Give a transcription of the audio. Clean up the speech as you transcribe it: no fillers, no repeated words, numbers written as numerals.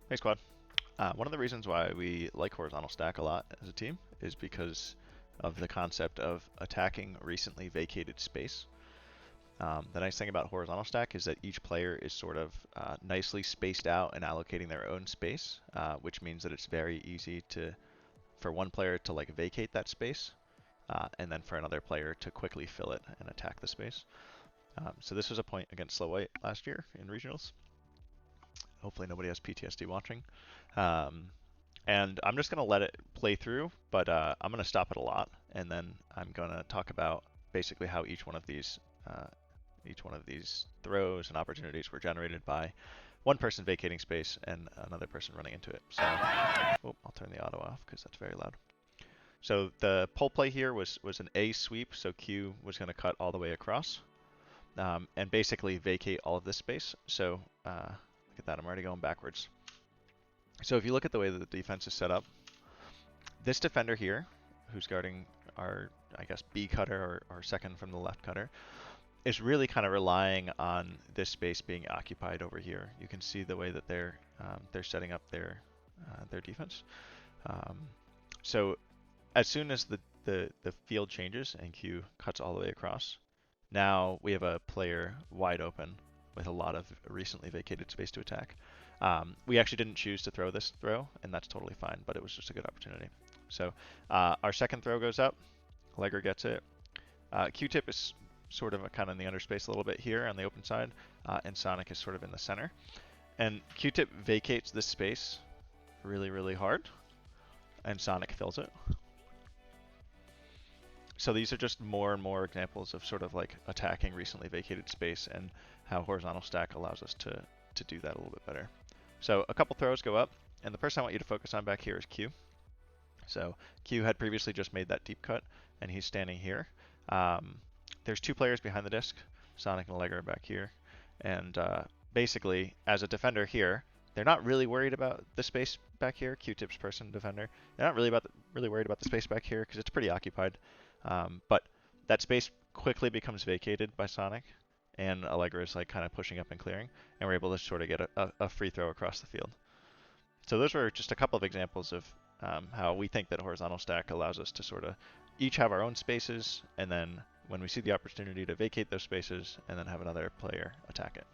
Hey squad. One of the reasons why we like horizontal stack a lot as a team is because of the concept of attacking recently vacated space. The nice thing about horizontal stack is that each player is sort of nicely spaced out and allocating their own space, which means that it's very easy for one player to like vacate that space, and then for another player to quickly fill it and attack the space. So this was a point against Slow White last year in regionals. Hopefully nobody has PTSD watching. Um, and I'm just going to let it play through, but I'm going to stop it a lot, and then I'm going to talk about basically how each one of these throws and opportunities were generated by one person vacating space and another person running into it. So, oh, I'll turn the auto off because that's very loud. So the pull play here was an A sweep, so Q was going to cut all the way across, and basically vacate all of this space. So look at that, I'm already going backwards. So if you look at the way that the defense is set up, this defender here, who's guarding our, I guess, B cutter or second from the left cutter, is really kind of relying on this space being occupied over here. You can see the way that they're setting up their defense. So as soon as the field changes and Q cuts all the way across, now we have a player wide open with a lot of recently vacated space to attack. We actually didn't choose to throw this throw, and that's totally fine, but it was just a good opportunity. So our second throw goes up, Legger gets it. Q-tip is sort of kind of in the underspace a little bit here on the open side, and Sonic is sort of in the center. And Q-tip vacates this space really, really hard, and Sonic fills it. So these are just more and more examples of sort of like attacking recently vacated space and how horizontal stack allows us to do that a little bit better. So a couple throws go up, and the person I want you to focus on back here is Q. So Q had previously just made that deep cut, and he's standing here. There's two players behind the disc, Sonic and Legger back here. And basically, as a defender here, they're not really worried about the space back here. Q-tip's person defender. They're not really worried about the space back here because it's pretty occupied. But that space quickly becomes vacated by Sonic, and Allegra is like kind of pushing up and clearing, and we're able to sort of get a free throw across the field. So those were just a couple of examples of how we think that horizontal stack allows us to sort of each have our own spaces, and then when we see the opportunity to vacate those spaces, and then have another player attack it.